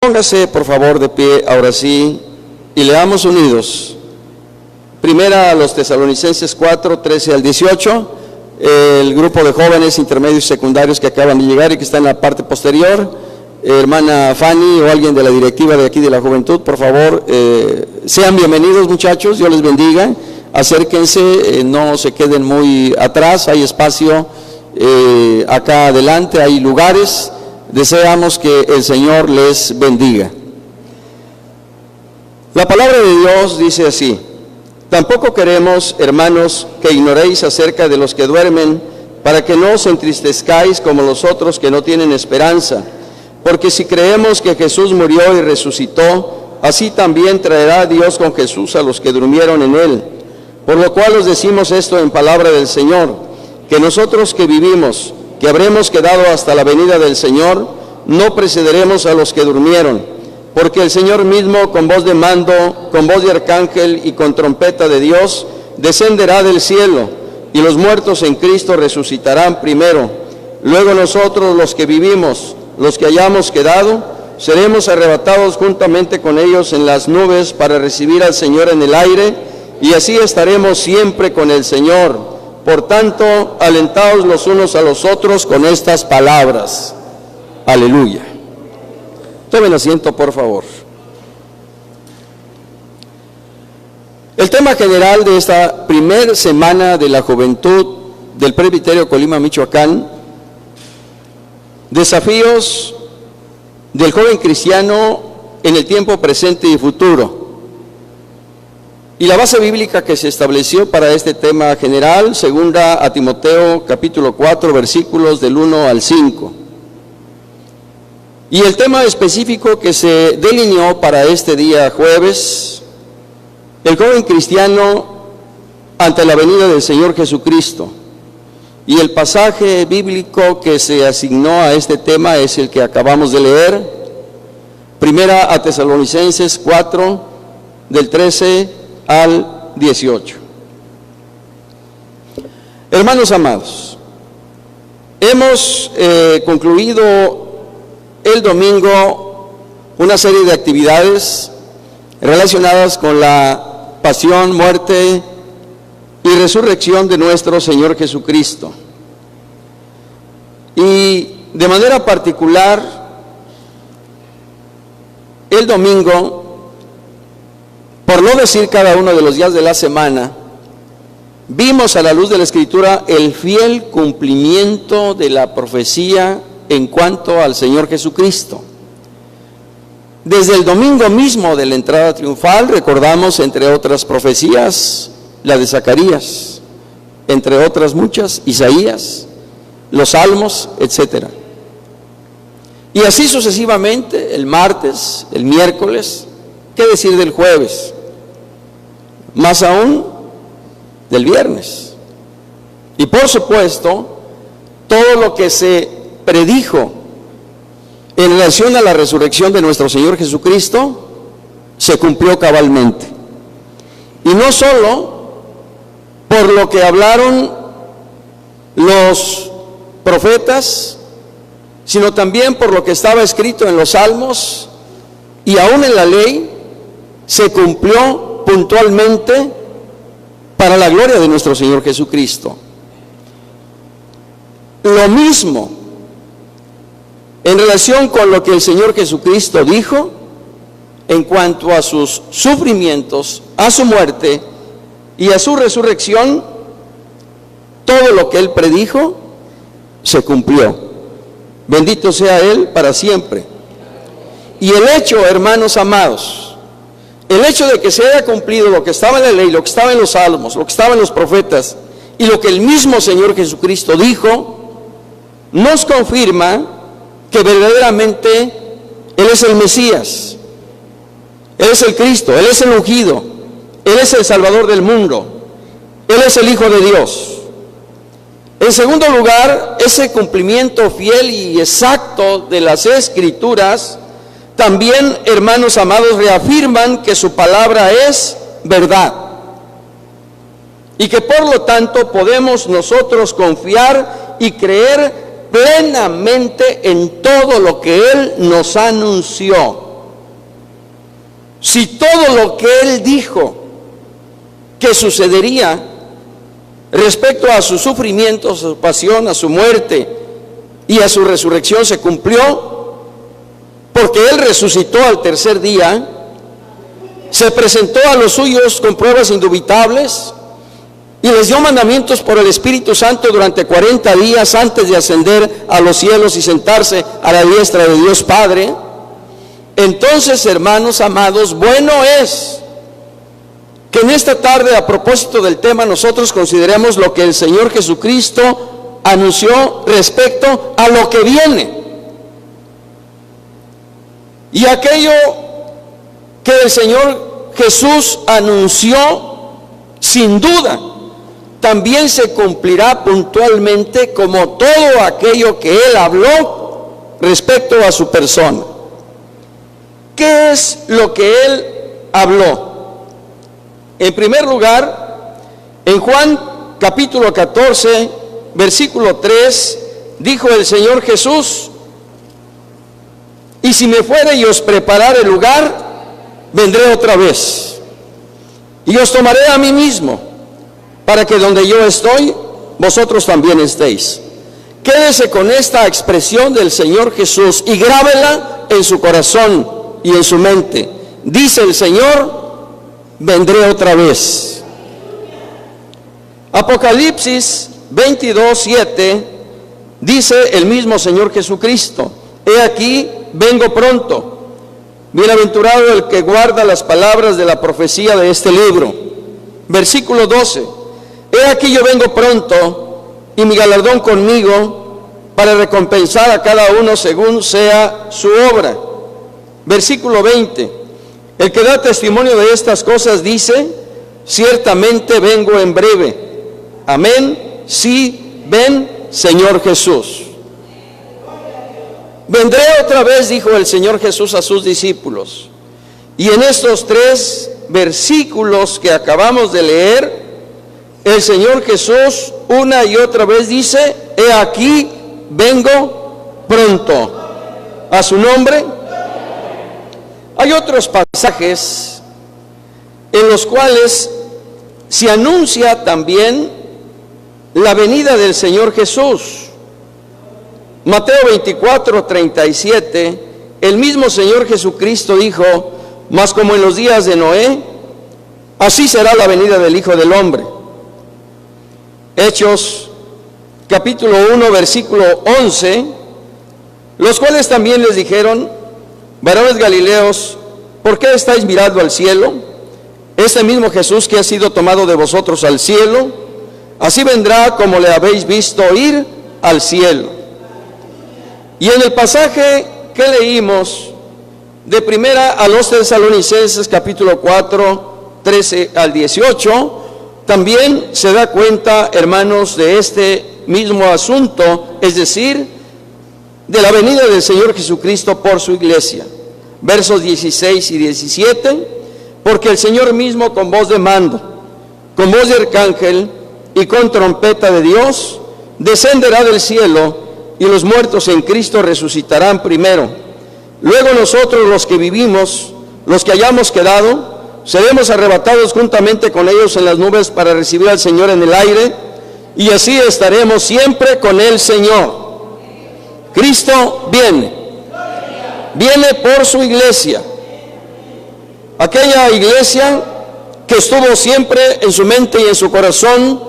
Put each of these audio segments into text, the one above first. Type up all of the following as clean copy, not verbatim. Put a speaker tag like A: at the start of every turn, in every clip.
A: Póngase por favor de pie ahora sí y leamos unidos. Primera a los Tesalonicenses 4, 13 al 18. El grupo de jóvenes intermedios y secundarios que acaban de llegar y que está en la parte posterior. Hermana Fanny o alguien de la directiva de aquí de la juventud, por favor, sean bienvenidos muchachos, Dios les bendiga. Acérquense, no se queden muy atrás, hay espacio acá adelante, hay lugares. Deseamos que el Señor les bendiga. La palabra de Dios dice así: tampoco queremos, hermanos, que ignoréis acerca de los que duermen, para que no os entristezcáis como los otros que no tienen esperanza. Porque si creemos que Jesús murió y resucitó, así también traerá Dios con Jesús a los que durmieron en él. Por lo cual os decimos esto en palabra del Señor, que nosotros que vivimos, que habremos quedado hasta la venida del Señor, no precederemos a los que durmieron. Porque el Señor mismo, con voz de mando, con voz de arcángel y con trompeta de Dios, descenderá del cielo, y los muertos en Cristo resucitarán primero. Luego nosotros, los que vivimos, los que hayamos quedado, seremos arrebatados juntamente con ellos en las nubes para recibir al Señor en el aire, y así estaremos siempre con el Señor. Por tanto, alentaos los unos a los otros con estas palabras. Aleluya. Tomen asiento, por favor. El tema general de esta primera semana de la juventud del Presbiterio Colima, Michoacán: desafíos del joven cristiano en el tiempo presente y futuro. Y la base bíblica que se estableció para este tema general, segunda a Timoteo capítulo 4, versículos del 1 al 5. Y el tema específico que se delineó para este día jueves: el joven cristiano ante la venida del Señor Jesucristo. Y el pasaje bíblico que se asignó a este tema es el que acabamos de leer, primera a Tesalonicenses 4, del 13 al 18. Hermanos amados, hemos concluido el domingo una serie de actividades relacionadas con la pasión, muerte y resurrección de nuestro Señor Jesucristo. Y de manera particular, el domingo, por no decir cada uno de los días de la semana, vimos a la luz de la Escritura el fiel cumplimiento de la profecía en cuanto al Señor Jesucristo. Desde el domingo mismo de la entrada triunfal recordamos, entre otras profecías, la de Zacarías, entre otras muchas, Isaías, los Salmos, etc. Y así sucesivamente, el martes, el miércoles, ¿qué decir del jueves? Más aún, del viernes. Y por supuesto, todo lo que se predijo en relación a la resurrección de nuestro Señor Jesucristo se cumplió cabalmente. Y no solo por lo que hablaron los profetas, sino también por lo que estaba escrito en los Salmos y aún en la ley, se cumplió puntualmente para la gloria de nuestro Señor Jesucristo. Lo mismo en relación con lo que el Señor Jesucristo dijo en cuanto a sus sufrimientos, a su muerte y a su resurrección. Todo lo que Él predijo se cumplió. Bendito sea Él para siempre. Y el hecho, hermanos amados, el hecho de que se haya cumplido lo que estaba en la ley, lo que estaba en los salmos, lo que estaba en los profetas y lo que el mismo Señor Jesucristo dijo, nos confirma que verdaderamente Él es el Mesías, Él es el Cristo, Él es el ungido, Él es el Salvador del mundo, Él es el Hijo de Dios. En segundo lugar, ese cumplimiento fiel y exacto de las Escrituras también, hermanos amados, reafirman que su palabra es verdad y que por lo tanto podemos nosotros confiar y creer plenamente en todo lo que Él nos anunció. si todo lo que Él dijo que sucedería respecto a su sufrimiento, a su pasión, a su muerte y a su resurrección se cumplió, porque Él resucitó al tercer día, se presentó a los suyos con pruebas indubitables y les dio mandamientos por el Espíritu Santo durante 40 días antes de ascender a los cielos y sentarse a la diestra de Dios Padre. Entonces, hermanos amados, bueno es que en esta tarde, a propósito del tema, nosotros consideremos lo que el Señor Jesucristo anunció respecto a lo que viene. Y aquello que el Señor Jesús anunció, sin duda, también se cumplirá puntualmente, como todo aquello que Él habló respecto a su persona. ¿Qué es lo que Él habló? En primer lugar, en Juan capítulo 14, versículo 3, dijo el Señor Jesús: y si me fuere y os preparare el lugar, vendré otra vez, y os tomaré a mí mismo, para que donde yo estoy, vosotros también estéis. Quédese con esta expresión del Señor Jesús y grábela en su corazón y en su mente. Dice el Señor: vendré otra vez. Apocalipsis 22:7 dice el mismo Señor Jesucristo: he aquí, vengo pronto. Bienaventurado el que guarda las palabras de la profecía de este libro. Versículo 12: he aquí yo vengo pronto, y mi galardón conmigo, para recompensar a cada uno según sea su obra. Versículo 20: el que da testimonio de estas cosas dice: ciertamente vengo en breve. Amén. Sí, ven, Señor Jesús. Vendré otra vez, dijo el Señor Jesús a sus discípulos. Y en estos 3 versículos que acabamos de leer, el Señor Jesús una y otra vez dice: he aquí, vengo pronto. A su nombre. Hay otros pasajes en los cuales se anuncia también la venida del Señor Jesús. Mateo 24:37, el mismo Señor Jesucristo dijo: mas como en los días de Noé, así será la venida del Hijo del Hombre. Hechos capítulo 1, versículo 11, los cuales también les dijeron: varones galileos, ¿por qué estáis mirando al cielo? Este mismo Jesús que ha sido tomado de vosotros al cielo, así vendrá como le habéis visto ir al cielo. Y en el pasaje que leímos de primera a los Tesalonicenses capítulo 4, 13 al 18, también se da cuenta, hermanos, de este mismo asunto, es decir, de la venida del Señor Jesucristo por su iglesia. Versos 16 y 17: porque el Señor mismo con voz de mando, con voz de arcángel y con trompeta de Dios, descenderá del cielo, y los muertos en Cristo resucitarán primero. Luego nosotros, los que vivimos, los que hayamos quedado, seremos arrebatados juntamente con ellos en las nubes para recibir al Señor en el aire, y así estaremos siempre con el Señor. Cristo viene por su iglesia, aquella iglesia que estuvo siempre en su mente y en su corazón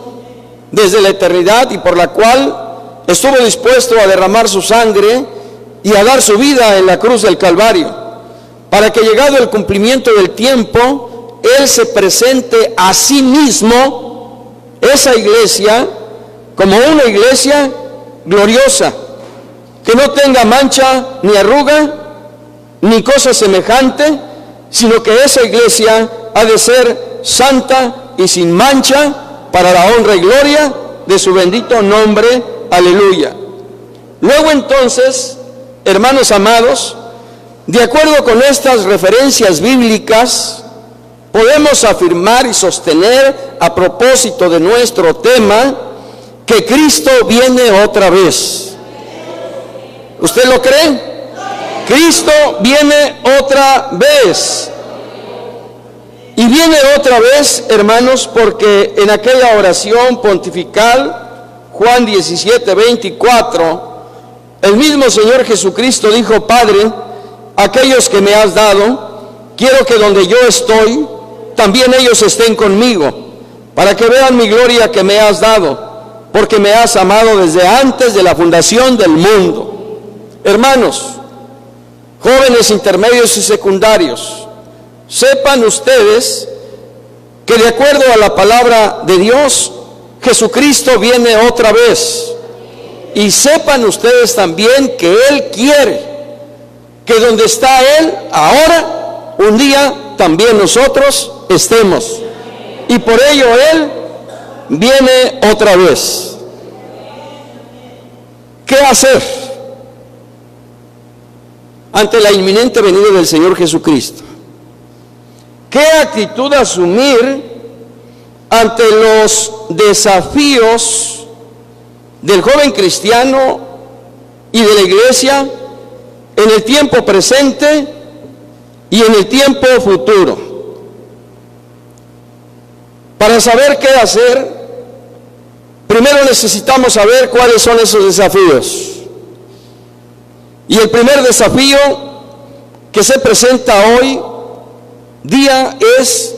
A: desde la eternidad, y por la cual estuvo dispuesto a derramar su sangre y a dar su vida en la cruz del Calvario, para que llegado el cumplimiento del tiempo, Él se presente a sí mismo, esa iglesia, como una iglesia gloriosa, que no tenga mancha ni arruga, ni cosa semejante, sino que esa iglesia ha de ser santa y sin mancha, para la honra y gloria de su bendito nombre. Aleluya. Luego entonces, hermanos amados, de acuerdo con estas referencias bíblicas, podemos afirmar y sostener, a propósito de nuestro tema, que Cristo viene otra vez. ¿Usted lo cree? Cristo viene otra vez. Y viene otra vez, hermanos, porque en aquella oración pontifical, Juan 17, 24, el mismo Señor Jesucristo dijo: Padre, aquellos que me has dado, quiero que donde yo estoy, también ellos estén conmigo, para que vean mi gloria que me has dado, porque me has amado desde antes de la fundación del mundo. Hermanos, jóvenes intermedios y secundarios, sepan ustedes que de acuerdo a la palabra de Dios, Jesucristo viene otra vez. Y sepan ustedes también que Él quiere que donde está Él ahora, un día también nosotros estemos. Y por ello Él viene otra vez. ¿Qué hacer ante la inminente venida del Señor Jesucristo? ¿Qué actitud asumir ante los desafíos del joven cristiano y de la iglesia en el tiempo presente y en el tiempo futuro? Para saber qué hacer, primero necesitamos saber cuáles son esos desafíos. Y el primer desafío que se presenta hoy día es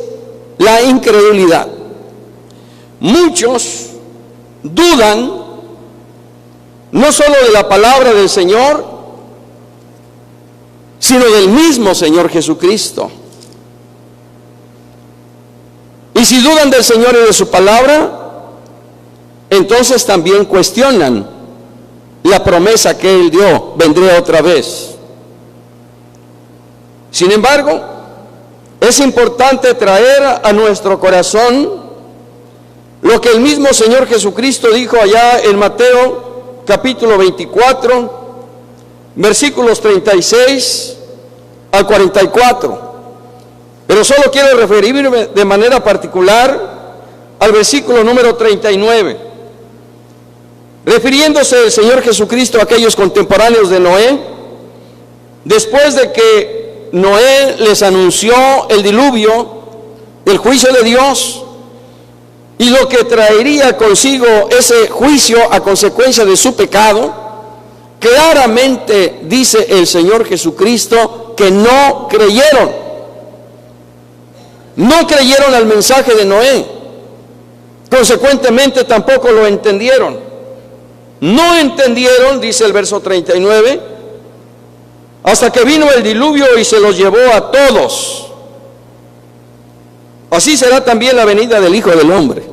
A: la incredulidad. Muchos dudan no solo de la palabra del Señor, sino del mismo Señor Jesucristo. Y si dudan del Señor y de su palabra, entonces también cuestionan la promesa que Él dio: vendré otra vez. Sin embargo, es importante traer a nuestro corazón lo que el mismo Señor Jesucristo dijo allá en Mateo capítulo 24, versículos 36 al 44. Pero solo quiero referirme de manera particular al versículo número 39. Refiriéndose el Señor Jesucristo a aquellos contemporáneos de Noé, después de que Noé les anunció el diluvio, el juicio de Dios, y lo que traería consigo ese juicio a consecuencia de su pecado, claramente dice el Señor Jesucristo que no creyeron. No creyeron al mensaje de Noé, consecuentemente tampoco lo entendieron. No entendieron, dice el verso 39, hasta que vino el diluvio y se los llevó a todos. Así será también la venida del Hijo del Hombre.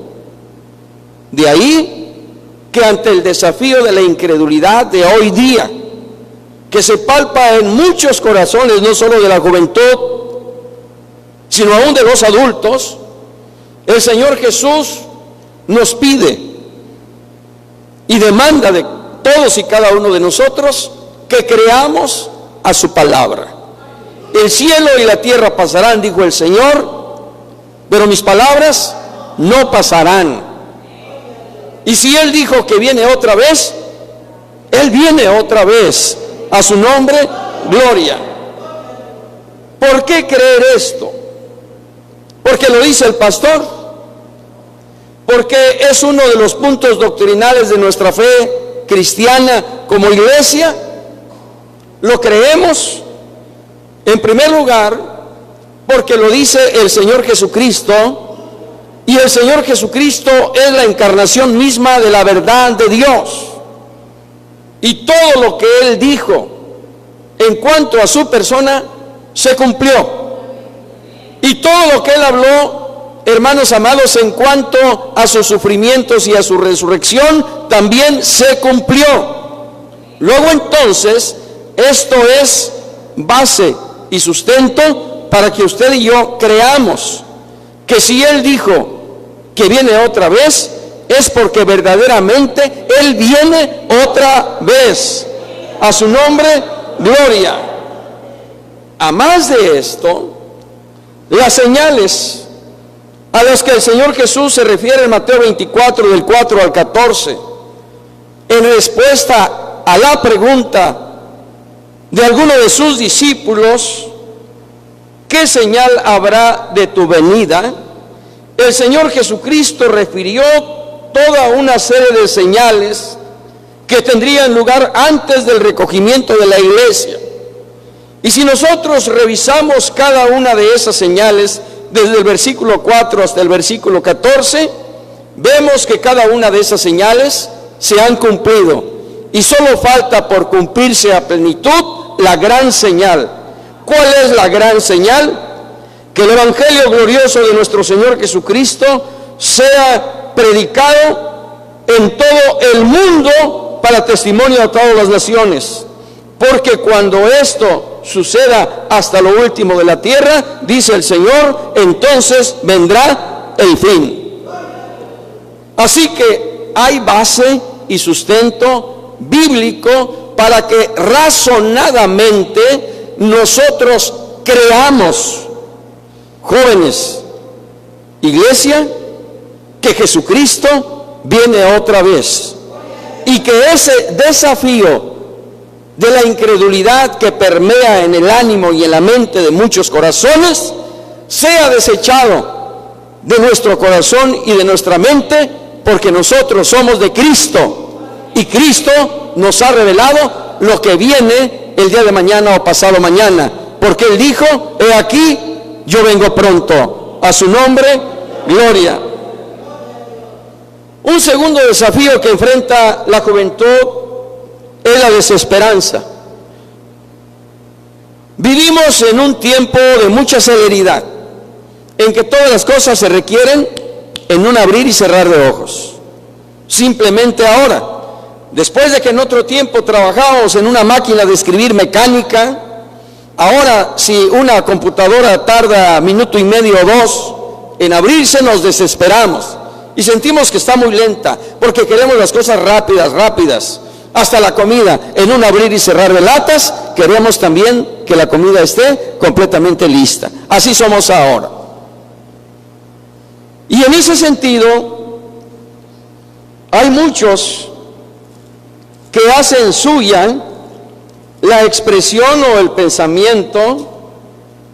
A: De ahí que ante el desafío de la incredulidad de hoy día, que se palpa en muchos corazones, no solo de la juventud, sino aún de los adultos, el Señor Jesús nos pide y demanda de todos y cada uno de nosotros que creamos a su palabra. El cielo y la tierra pasarán, dijo el Señor, pero mis palabras no pasarán. Y si Él dijo que viene otra vez, Él viene otra vez. A su nombre, gloria. ¿Por qué creer esto? Porque lo dice el pastor, porque es uno de los puntos doctrinales de nuestra fe cristiana como iglesia. Lo creemos en primer lugar porque lo dice el Señor Jesucristo, y el Señor Jesucristo es la encarnación misma de la verdad de Dios, y todo lo que Él dijo en cuanto a su persona se cumplió. Y todo lo que Él habló, hermanos amados, en cuanto a sus sufrimientos y a su resurrección, también se cumplió. Luego entonces, esto es base y sustento para que usted y yo creamos que si Él dijo que viene otra vez, es porque verdaderamente Él viene otra vez. A su nombre, gloria. A más de esto, las señales a las que el Señor Jesús se refiere en Mateo 24, del 4 al 14, en respuesta a la pregunta de alguno de sus discípulos: ¿qué ¿qué señal habrá de tu venida? El Señor Jesucristo refirió toda una serie de señales que tendrían lugar antes del recogimiento de la iglesia. Y si nosotros revisamos cada una de esas señales, desde el versículo 4 hasta el versículo 14, vemos que cada una de esas señales se han cumplido. Y solo falta por cumplirse a plenitud la gran señal. ¿Cuál es la gran señal? Que el Evangelio glorioso de nuestro Señor Jesucristo sea predicado en todo el mundo para testimonio a todas las naciones. Porque cuando esto suceda hasta lo último de la tierra, dice el Señor, entonces vendrá el fin. Así que hay base y sustento bíblico para que razonadamente nosotros creamos, jóvenes, iglesia, que Jesucristo viene otra vez y que ese desafío de la incredulidad que permea en el ánimo y en la mente de muchos corazones sea desechado de nuestro corazón y de nuestra mente, porque nosotros somos de Cristo y Cristo nos ha revelado lo que viene el día de mañana o pasado mañana, porque Él dijo, he aquí, yo vengo pronto, a su nombre, gloria. Un segundo desafío que enfrenta la juventud es la desesperanza. Vivimos en un tiempo de mucha celeridad, en que todas las cosas se requieren en un abrir y cerrar de ojos. Simplemente ahora, después de que en otro tiempo trabajábamos en una máquina de escribir mecánica, ahora si una computadora tarda minuto y medio o dos en abrirse, nos desesperamos y sentimos que está muy lenta, porque queremos las cosas rápidas. Hasta la comida, en un abrir y cerrar de latas, queremos también que la comida esté completamente lista. Así somos ahora. Y en ese sentido, hay muchos que hacen suya la expresión o el pensamiento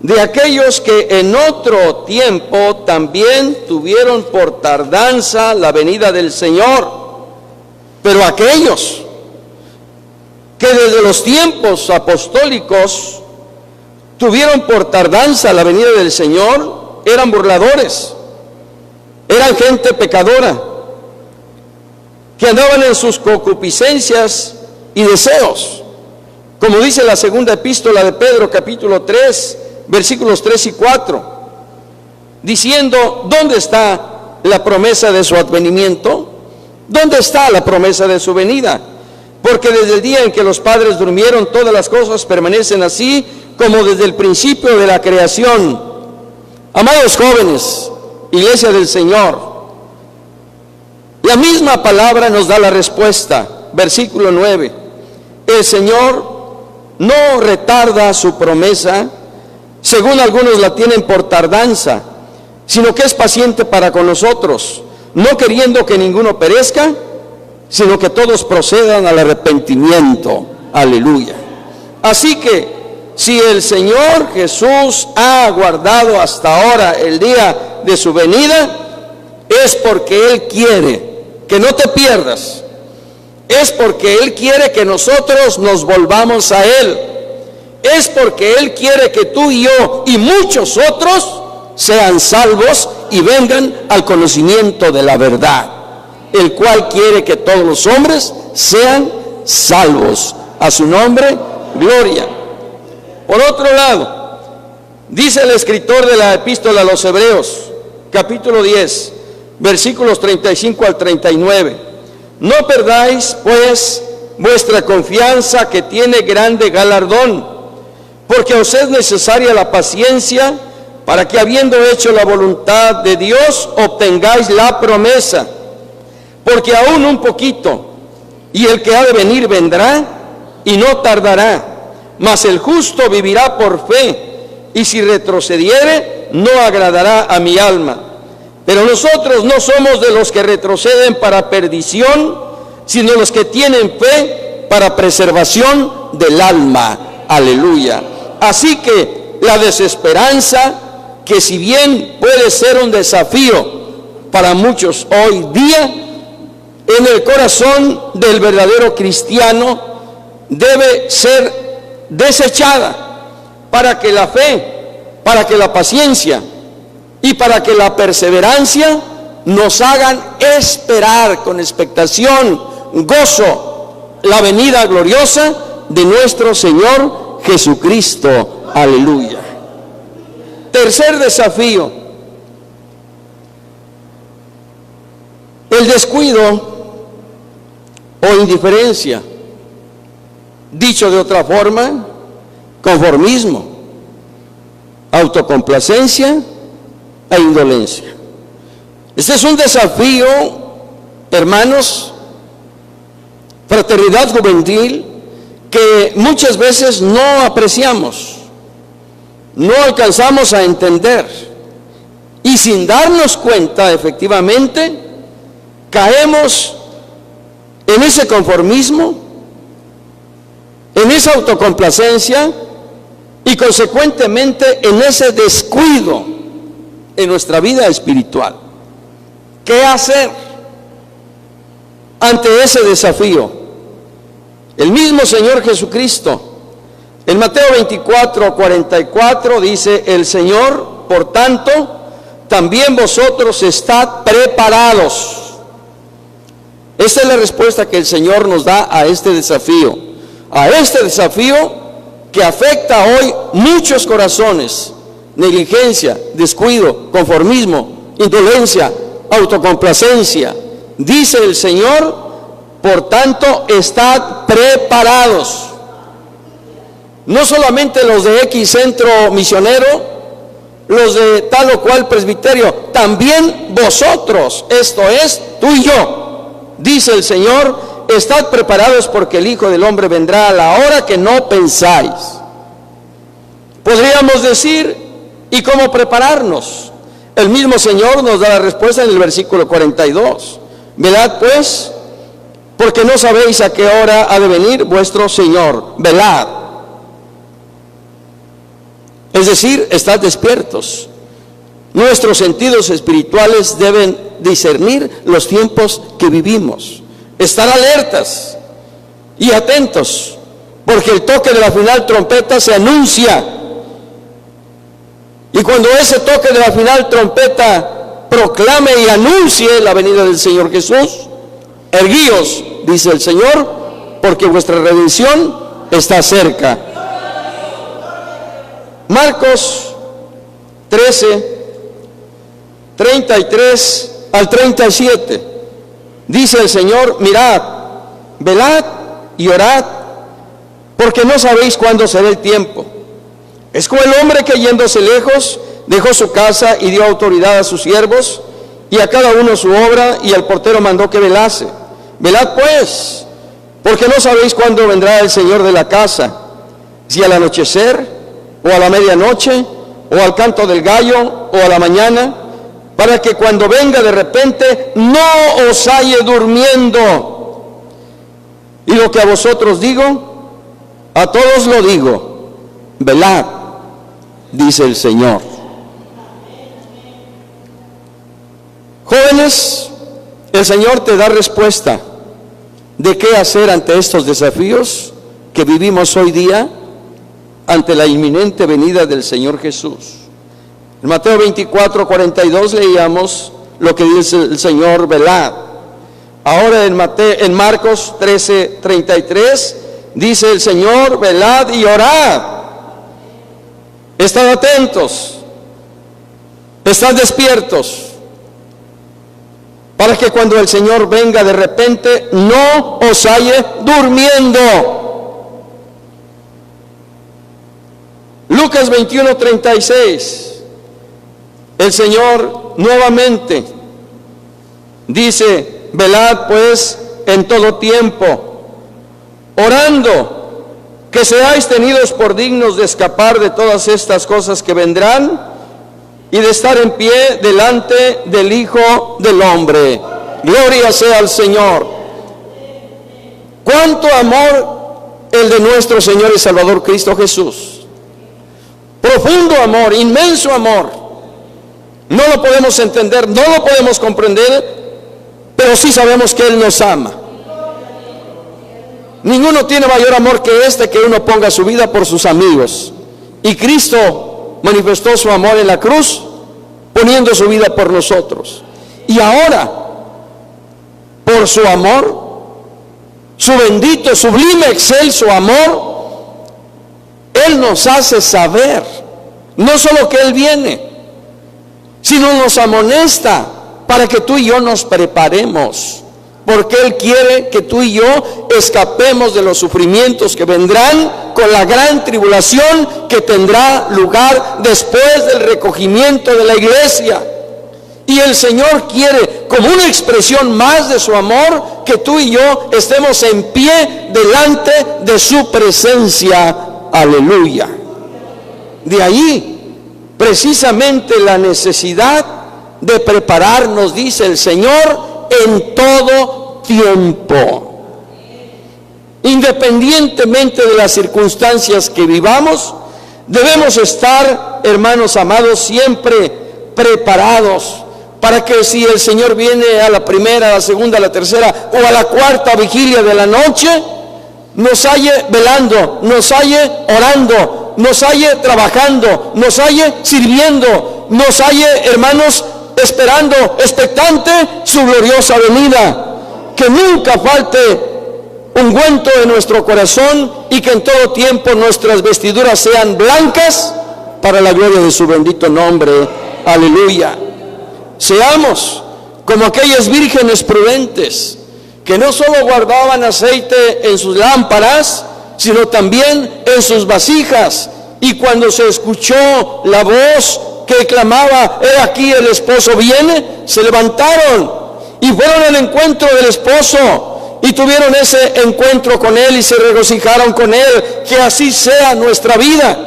A: de aquellos que en otro tiempo también tuvieron por tardanza la venida del Señor, pero aquellos que desde los tiempos apostólicos tuvieron por tardanza la venida del Señor, eran burladores, eran gente pecadora, que andaban en sus concupiscencias y deseos, como dice la segunda epístola de Pedro, capítulo 3, versículos 3 y 4, diciendo, ¿dónde está la promesa de su advenimiento? ¿Dónde está la promesa de su venida? Porque desde el día en que los padres durmieron, todas las cosas permanecen así como desde el principio de la creación. Amados jóvenes, iglesia del Señor, la misma palabra nos da la respuesta. Versículo 9, el Señor no retarda su promesa, según algunos la tienen por tardanza, sino que es paciente para con nosotros, no queriendo que ninguno perezca, sino que todos procedan al arrepentimiento. Aleluya. Así que si el Señor Jesús ha aguardado hasta ahora el día de su venida, es porque Él quiere que no te pierdas, es porque Él quiere que nosotros nos volvamos a Él, es porque Él quiere que tú y yo y muchos otros sean salvos y vengan al conocimiento de la verdad, el cual quiere que todos los hombres sean salvos. A su nombre, gloria. Por otro lado, dice el escritor de la epístola a los Hebreos, capítulo 10, versículos 35 al 39, no perdáis pues vuestra confianza, que tiene grande galardón, porque os es necesaria la paciencia, para que habiendo hecho la voluntad de Dios, obtengáis la promesa. Porque aún un poquito, y el que ha de venir vendrá, y no tardará, mas el justo vivirá por fe, y si retrocediere, no agradará a mi alma. Pero nosotros no somos de los que retroceden para perdición, sino los que tienen fe para preservación del alma. Aleluya. Así que la desesperanza, que si bien puede ser un desafío para muchos hoy día, en el corazón del verdadero cristiano debe ser desechada para que la fe, para que la paciencia y para que la perseverancia nos hagan esperar con expectación, gozo, la venida gloriosa de nuestro Señor Jesucristo. Aleluya. Tercer desafío: el descuido o indiferencia. Dicho de otra forma, conformismo, autocomplacencia e indolencia. Este es un desafío, hermanos, fraternidad juvenil, que muchas veces no apreciamos, no alcanzamos a entender, y sin darnos cuenta, efectivamente, caemos en ese conformismo, en esa autocomplacencia y consecuentemente en ese descuido en nuestra vida espiritual. ¿Qué hacer ante ese desafío? El mismo Señor Jesucristo, en Mateo 24:44 dice el Señor: por tanto, también vosotros estad preparados. Esta es la respuesta que el Señor nos da a este desafío que afecta hoy muchos corazones: negligencia, descuido, conformismo, indolencia, autocomplacencia. Dice el Señor: por tanto, estad preparados. No solamente los de X centro misionero, los de tal o cual presbiterio, también vosotros, esto es, tú y yo. Dice el Señor: estad preparados porque el Hijo del Hombre vendrá a la hora que no pensáis. Podríamos decir: ¿y cómo prepararnos? El mismo Señor nos da la respuesta en el versículo 42. Velad pues, porque no sabéis a qué hora ha de venir vuestro Señor. Velad. Es decir, estad despiertos. Nuestros sentidos espirituales deben discernir los tiempos que vivimos. Estar alertas y atentos, porque el toque de la final trompeta se anuncia. Y cuando ese toque de la final trompeta proclame y anuncie la venida del Señor Jesús, erguíos, dice el Señor, porque vuestra redención está cerca. Marcos 13, 33 al 37. Dice el Señor: mirad, velad y orad, porque no sabéis cuándo será el tiempo. Es como el hombre que, yéndose lejos, dejó su casa y dio autoridad a sus siervos, y a cada uno su obra, y el portero mandó que velase. Velad pues, porque no sabéis cuándo vendrá el Señor de la casa, si al anochecer, o a la medianoche, o al canto del gallo, o a la mañana, para que cuando venga de repente no os halle durmiendo. Y lo que a vosotros digo, a todos lo digo: velad, dice el Señor. Jóvenes, el Señor te da respuesta de qué hacer ante estos desafíos que vivimos hoy día, ante la inminente venida del Señor Jesús. En Mateo 24:42 leíamos lo que dice el Señor: velad. Ahora en Marcos 13:33 dice el Señor: velad y orad. Estad atentos, estad despiertos, para que cuando el Señor venga de repente no os halle durmiendo. Lucas 21:36, el Señor nuevamente dice: velad pues en todo tiempo, orando, que seáis tenidos por dignos de escapar de todas estas cosas que vendrán y de estar en pie delante del Hijo del Hombre. Gloria sea al Señor. Cuánto amor el de nuestro Señor y Salvador Cristo Jesús. profundo amor, inmenso amor. No lo podemos entender, no lo podemos comprender, pero sí sabemos que Él nos ama. Ninguno tiene mayor amor que este, que uno ponga su vida por sus amigos. Y Cristo manifestó su amor en la cruz, poniendo su vida por nosotros. Y ahora, por su amor, su bendito, sublime, excelso amor, Él nos hace saber, no solo que Él viene, sino nos amonesta para que tú y yo nos preparemos. Porque Él quiere que tú y yo escapemos de los sufrimientos que vendrán con la gran tribulación que tendrá lugar después del recogimiento de la iglesia. Y el Señor quiere, como una expresión más de su amor, que tú y yo estemos en pie delante de su presencia. Aleluya. De ahí, precisamente la necesidad de prepararnos, dice el Señor, en todo tiempo. Independientemente de las circunstancias que vivamos, debemos estar, hermanos amados, siempre preparados para que si el Señor viene a la primera, a la segunda, a la tercera o a la cuarta vigilia de la noche, nos halle velando, nos halle orando, nos halle trabajando, nos halle sirviendo, nos halle, hermanos, esperando, expectante su gloriosa venida. Que nunca falte ungüento en nuestro corazón y que en todo tiempo nuestras vestiduras sean blancas para la gloria de su bendito nombre. Aleluya. Seamos como aquellas vírgenes prudentes que no solo guardaban aceite en sus lámparas, sino también en sus vasijas. Y cuando se escuchó la voz que clamaba, he aquí el esposo viene, se levantaron y fueron al encuentro del esposo y tuvieron ese encuentro con él y se regocijaron con él. Que así sea nuestra vida,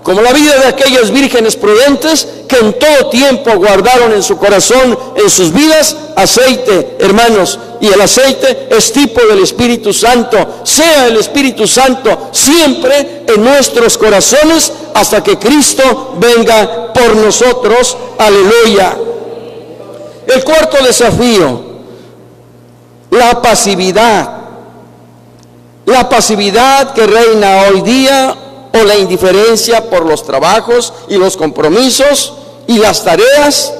A: como la vida de aquellas vírgenes prudentes que en todo tiempo guardaron en su corazón, en sus vidas, aceite, hermanos. Y el aceite es tipo del Espíritu Santo. Sea el Espíritu Santo siempre en nuestros corazones hasta que Cristo venga por nosotros. Aleluya. El cuarto desafío, la pasividad. La pasividad que reina hoy día, o la indiferencia por los trabajos y los compromisos y las tareas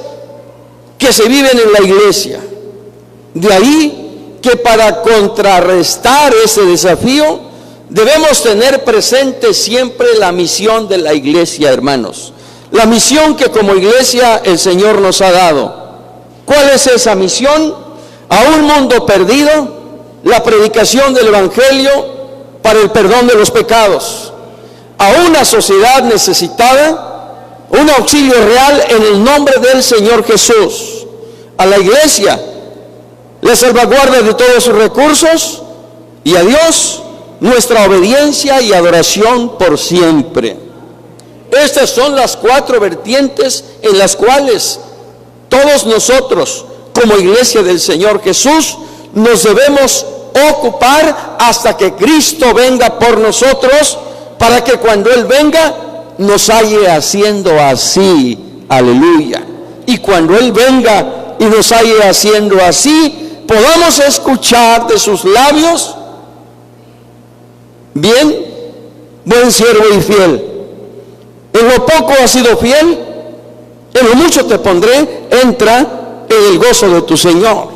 A: que se viven en la iglesia. De ahí que para contrarrestar ese desafío debemos tener presente siempre la misión de la iglesia, hermanos. La misión que como iglesia el Señor nos ha dado. ¿Cuál es esa misión? A un mundo perdido, la predicación del Evangelio para el perdón de los pecados. A una sociedad necesitada, un auxilio real en el nombre del Señor Jesús. A la iglesia, la salvaguarda de todos sus recursos, y a Dios, nuestra obediencia y adoración por siempre. Estas son las cuatro vertientes en las cuales todos nosotros, como iglesia del Señor Jesús, nos debemos ocupar hasta que Cristo venga por nosotros, para que cuando Él venga nos halle haciendo así. Aleluya. Y cuando Él venga y nos halle haciendo así, podamos escuchar de sus labios: bien, buen siervo y fiel, en lo poco has sido fiel, en lo mucho te pondré, entra en el gozo de tu Señor.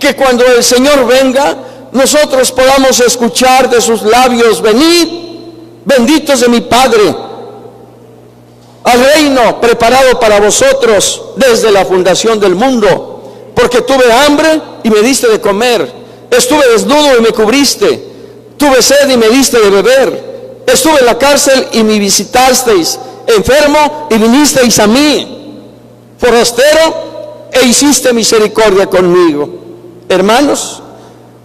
A: Que cuando el Señor venga, nosotros podamos escuchar de sus labios: venid, benditos de mi Padre, al reino preparado para vosotros desde la fundación del mundo, porque tuve hambre y me diste de comer, estuve desnudo y me cubriste, tuve sed y me diste de beber, estuve en la cárcel y me visitasteis, enfermo y vinisteis a mí, forastero e hiciste misericordia conmigo. Hermanos,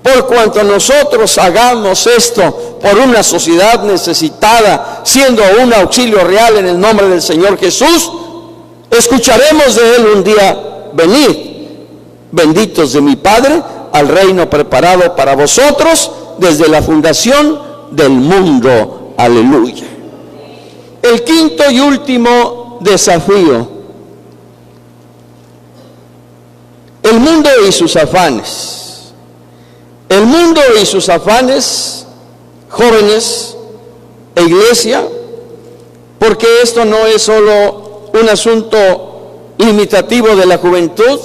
A: por cuanto nosotros hagamos esto por una sociedad necesitada, siendo un auxilio real en el nombre del Señor Jesús, escucharemos de Él un día: venid, benditos de mi Padre, al reino preparado para vosotros desde la fundación del mundo. Aleluya. El quinto y último desafío: el mundo y sus afanes. El mundo y sus afanes, jóvenes e iglesia, porque esto no es solo un asunto limitativo de la juventud,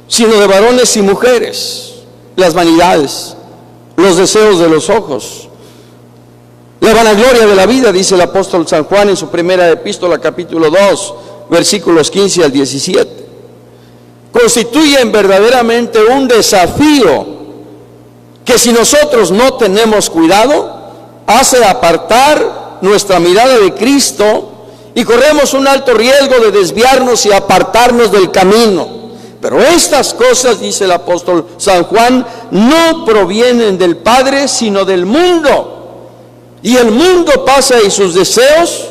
A: sino de varones y mujeres. Las vanidades, los deseos de los ojos, la vanagloria de la vida, dice el apóstol San Juan en su primera epístola, capítulo 2, versículos 15 al 17, constituyen verdaderamente un desafío que, si nosotros no tenemos cuidado, hace apartar nuestra mirada de Cristo y corremos un alto riesgo de desviarnos y apartarnos del camino. Pero estas cosas, dice el apóstol San Juan, no provienen del Padre, sino del mundo. Y el mundo pasa y sus deseos,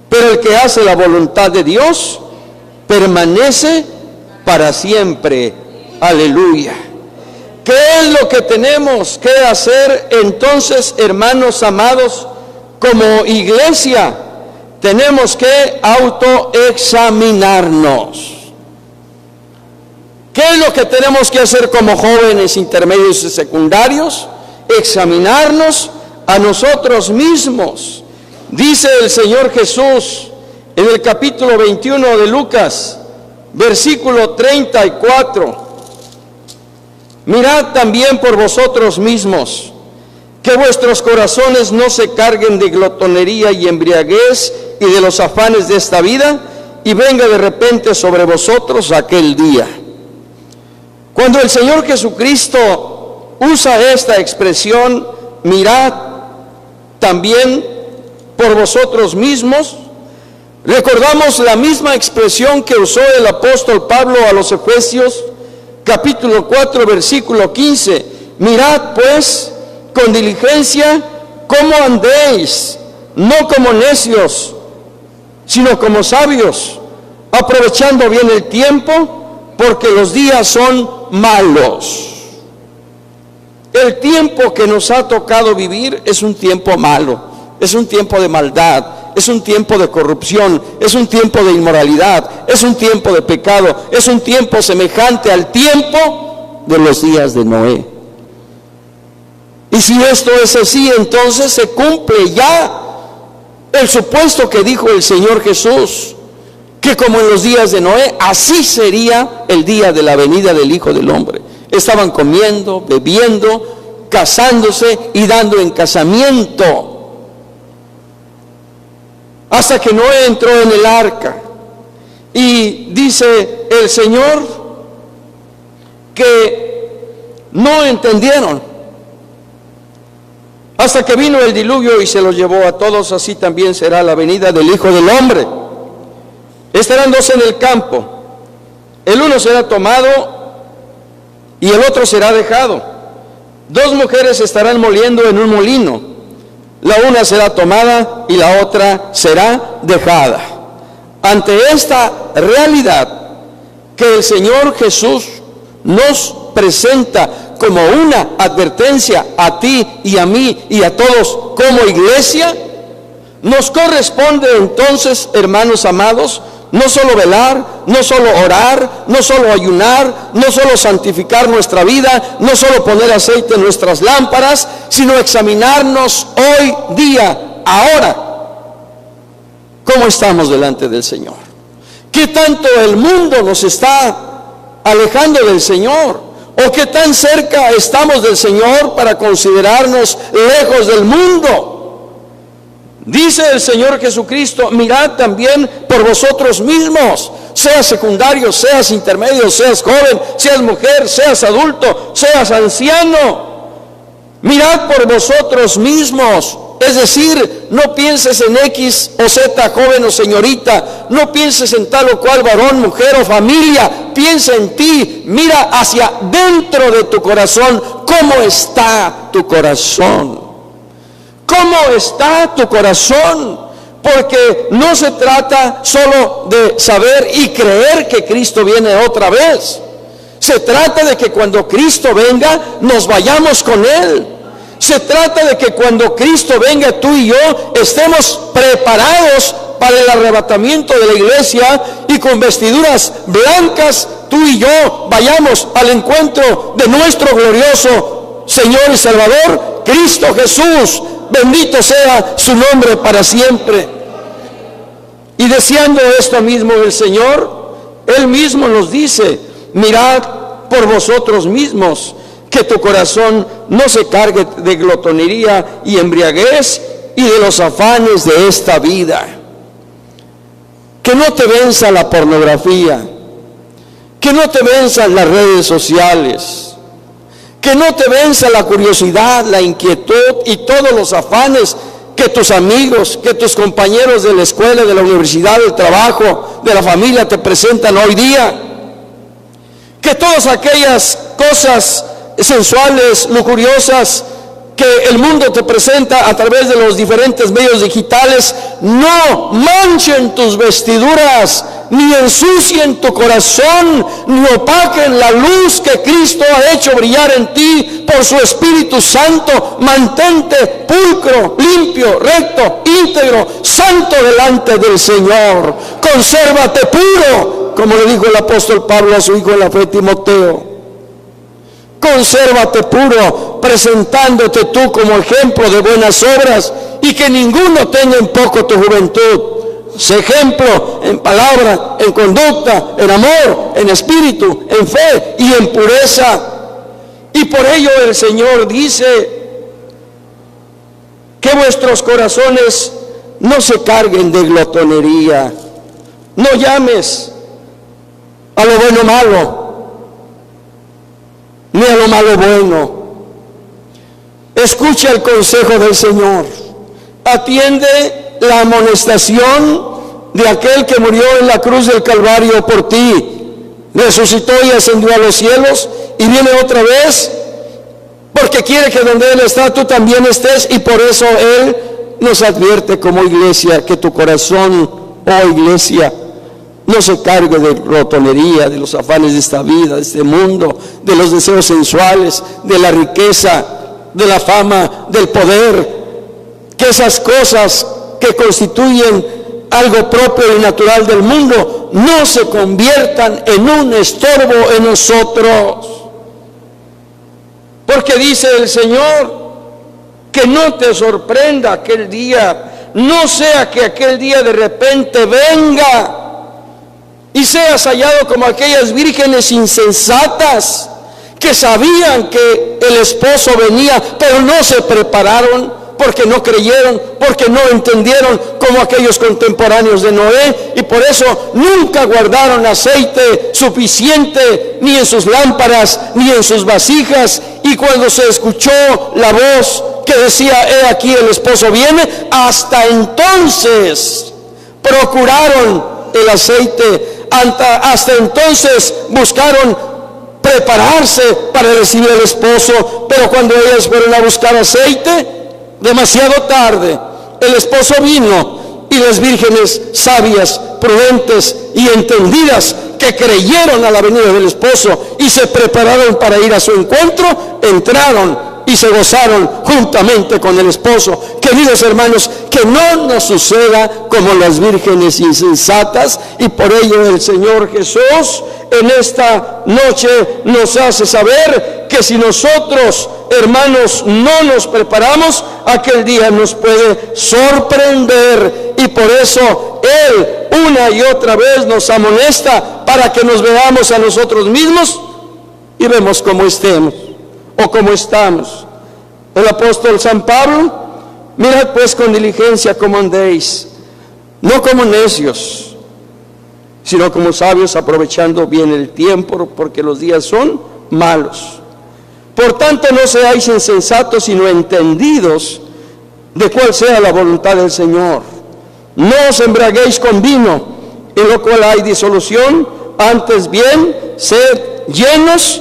A: pero el que hace la voluntad de Dios permanece para siempre. Aleluya. ¿Qué es lo que tenemos que hacer entonces, hermanos amados, como iglesia? Tenemos que autoexaminarnos. ¿Qué es lo que tenemos que hacer como jóvenes intermedios y secundarios? Examinarnos a nosotros mismos. Dice el Señor Jesús en el capítulo 21 de Lucas, versículo 34. Mirad también por vosotros mismos, que vuestros corazones no se carguen de glotonería y embriaguez y de los afanes de esta vida, y venga de repente sobre vosotros aquel día. Cuando el Señor Jesucristo usa esta expresión, mirad también por vosotros mismos, recordamos la misma expresión que usó el apóstol Pablo a los Efesios, capítulo 4, versículo 15. Mirad pues con diligencia cómo andéis, no como necios, sino como sabios, aprovechando bien el tiempo, porque los días son malos. El tiempo que nos ha tocado vivir es un tiempo malo, es un tiempo de maldad, es un tiempo de corrupción, es un tiempo de inmoralidad, es un tiempo de pecado, es un tiempo semejante al tiempo de los días de Noé. Y si esto es así, entonces se cumple ya el supuesto que dijo el Señor Jesús, que como en los días de Noé, así sería el día de la venida del Hijo del Hombre. Estaban comiendo, bebiendo, casándose y dando en casamiento, hasta que Noé entró en el arca. Y dice el Señor que no entendieron hasta que vino el diluvio y se los llevó a todos. Así también será la venida del Hijo del Hombre. Estarán dos en el campo, el uno será tomado y el otro será dejado. Dos mujeres estarán moliendo en un molino, la una será tomada y la otra será dejada. Ante esta realidad que el Señor Jesús nos presenta como una advertencia a ti y a mí y a todos como iglesia, nos corresponde entonces, hermanos amados, no solo velar, no solo orar, no solo ayunar, no solo santificar nuestra vida, no solo poner aceite en nuestras lámparas, sino examinarnos hoy día, ahora, cómo estamos delante del Señor. ¿Qué tanto el mundo nos está alejando del Señor? ¿O qué tan cerca estamos del Señor para considerarnos lejos del mundo? Dice el Señor Jesucristo, mirad también por vosotros mismos, seas secundario, seas intermedio, seas joven, seas mujer, seas adulto, seas anciano. Mirad por vosotros mismos, es decir, no pienses en X o Z, joven o señorita, no pienses en tal o cual varón, mujer o familia, piensa en ti, mira hacia dentro de tu corazón, ¿cómo está tu corazón? ¿Cómo está tu corazón? Porque no se trata solo de saber y creer que Cristo viene otra vez. Se trata de que cuando Cristo venga, nos vayamos con Él. Se trata de que cuando Cristo venga, tú y yo estemos preparados para el arrebatamiento de la iglesia, y con vestiduras blancas tú y yo vayamos al encuentro de nuestro glorioso Señor y Salvador, Cristo Jesús. Bendito sea su nombre para siempre. Y deseando esto mismo del Señor, Él mismo nos dice: mirad por vosotros mismos, que tu corazón no se cargue de glotonería y embriaguez y de los afanes de esta vida. Que no te venza la pornografía, que no te venzan las redes sociales, que no te venza la curiosidad, la inquietud y todos los afanes que tus amigos, que tus compañeros de la escuela, de la universidad, del trabajo, de la familia te presentan hoy día. Que todas aquellas cosas sensuales, lujuriosas, que el mundo te presenta a través de los diferentes medios digitales, no manchen tus vestiduras, ni ensucien tu corazón, ni opaquen la luz que Cristo ha hecho brillar en ti por su Espíritu Santo. Mantente pulcro, limpio, recto, íntegro, santo delante del Señor. Consérvate puro, como le dijo el apóstol Pablo a su hijo en la fe, Timoteo. Consérvate puro, presentándote tú como ejemplo de buenas obras, y que ninguno tenga en poco tu juventud. Sé ejemplo en palabra, en conducta, en amor, en espíritu, en fe y en pureza. Y por ello el Señor dice que vuestros corazones no se carguen de glotonería. No llames a lo bueno malo, ni a lo malo bueno. Escucha el consejo del Señor. Atiende la amonestación de aquel que murió en la cruz del Calvario por ti, resucitó y ascendió a los cielos, y viene otra vez porque quiere que donde Él está tú también estés. Y por eso Él nos advierte como iglesia que tu corazón, oh iglesia, no se cargue de glotonería, de los afanes de esta vida, de este mundo, de los deseos sensuales, de la riqueza, de la fama, del poder. Que esas cosas que constituyen algo propio y natural del mundo no se conviertan en un estorbo en nosotros. Porque dice el Señor que no te sorprenda aquel día, no sea que aquel día de repente venga y seas hallado como aquellas vírgenes insensatas que sabían que el esposo venía, pero no se prepararon, porque no creyeron, porque no entendieron, como aquellos contemporáneos de Noé, y por eso nunca guardaron aceite suficiente, ni en sus lámparas, ni en sus vasijas. Y cuando se escuchó la voz que decía: he aquí el esposo viene, hasta entonces procuraron el aceite, hasta entonces buscaron prepararse para recibir al esposo. Pero cuando ellas fueron a buscar aceite, demasiado tarde, el esposo vino, y las vírgenes sabias, prudentes y entendidas, que creyeron a la venida del esposo y se prepararon para ir a su encuentro, entraron y se gozaron juntamente con el esposo. Queridos hermanos, que no nos suceda como las vírgenes insensatas, y por ello el Señor Jesús en esta noche nos hace saber que si nosotros, hermanos, no nos preparamos, aquel día nos puede sorprender. Y por eso Él una y otra vez nos amonesta para que nos veamos a nosotros mismos y vemos cómo estemos o cómo estamos. El apóstol San Pablo: mirad pues con diligencia cómo andéis, no como necios, sino como sabios, aprovechando bien el tiempo, porque los días son malos. Por tanto, no seáis insensatos, sino entendidos de cuál sea la voluntad del Señor. No os embriaguéis con vino, en lo cual hay disolución, antes bien, sed llenos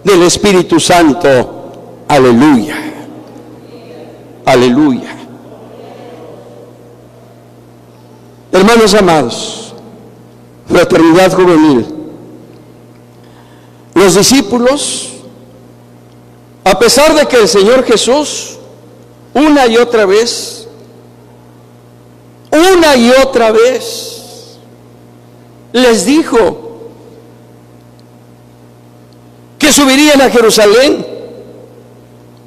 A: del Espíritu Santo. Aleluya. Aleluya. Hermanos amados, fraternidad juvenil, los discípulos A pesar de que el Señor Jesús una y otra vez les dijo que subirían a Jerusalén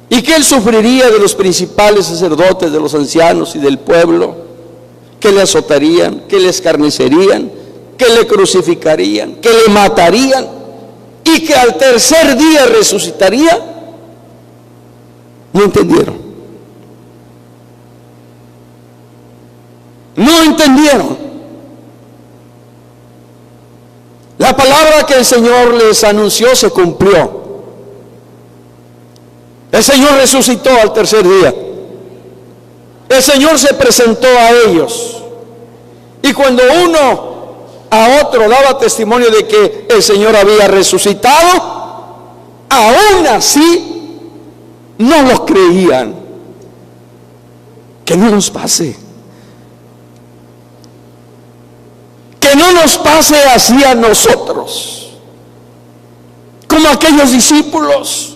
A: y que Él sufriría de los principales sacerdotes, de los ancianos y del pueblo, que le azotarían, que le escarnecerían, que le crucificarían, que le matarían y que al tercer día resucitaría. No entendieron. No entendieron. La palabra que el Señor les anunció se cumplió. El Señor resucitó al tercer día. El Señor se presentó a ellos. Y cuando uno a otro daba testimonio de que el Señor había resucitado, aún así no lo creían. Que no nos pase. Que no nos pase así a nosotros, como aquellos discípulos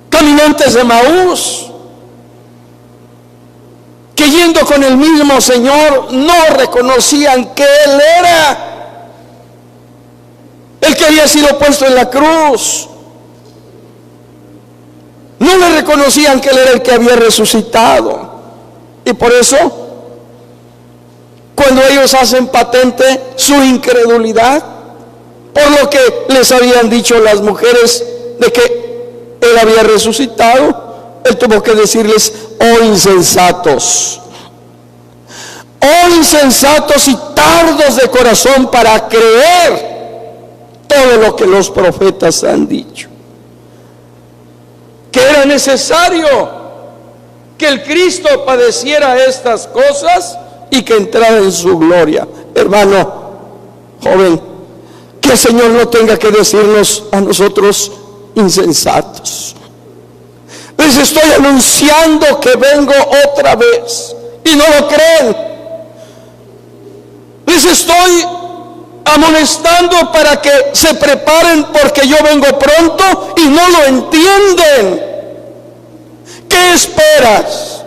A: caminantes de Emaús, que yendo con el mismo Señor no reconocían que Él era el que había sido puesto en la cruz. No le reconocían que Él era el que había resucitado. Y por eso, cuando ellos hacen patente su incredulidad por lo que les habían dicho las mujeres de que Él había resucitado, Él tuvo que decirles: oh insensatos y tardos de corazón para creer todo lo que los profetas han dicho. Que era necesario que el Cristo padeciera estas cosas y que entrara en su gloria. Hermano, joven, que el Señor no tenga que decirnos a nosotros insensatos. Les estoy anunciando que vengo otra vez y no lo creen. Les estoy amonestando para que se preparen, porque yo vengo pronto y no lo entienden. ¿Qué esperas?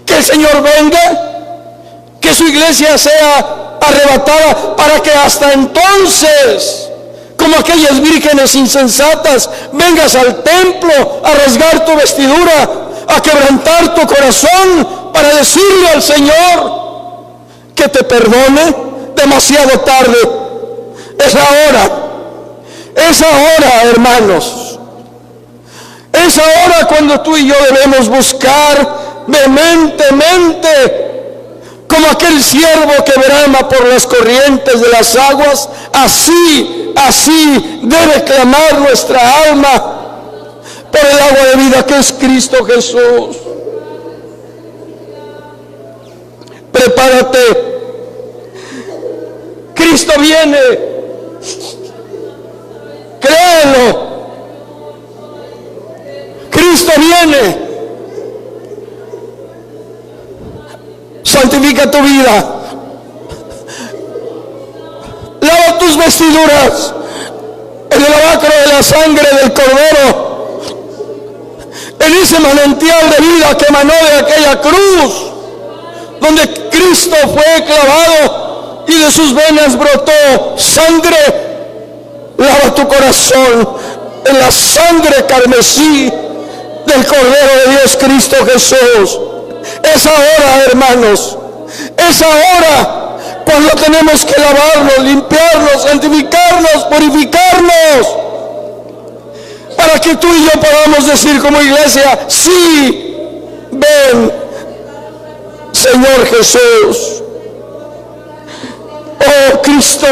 A: ¿Que el Señor venga? ¿Que su iglesia sea arrebatada para que hasta entonces, como aquellas vírgenes insensatas, vengas al templo a rasgar tu vestidura, a quebrantar tu corazón para decirle al Señor que te perdone? Demasiado tarde. Es ahora, hermanos. Es ahora cuando tú y yo debemos buscar vehementemente, como aquel ciervo que brama por las corrientes de las aguas. Así debe clamar nuestra alma por el agua de vida que es Cristo Jesús. Prepárate. Cristo viene. Créelo. Cristo viene. Santifica tu vida. Lava tus vestiduras en el lavacro de la sangre del Cordero, en ese manantial de vida que emanó de aquella cruz, donde Cristo fue clavado y de sus venas brotó sangre. Lava tu corazón en la sangre carmesí del Cordero de Dios, Cristo Jesús. Es ahora, hermanos, es ahora cuando tenemos que lavarnos, limpiarnos, santificarnos, purificarnos, para que tú y yo podamos decir como iglesia: sí, ven, Señor Jesús. Oh Cristo,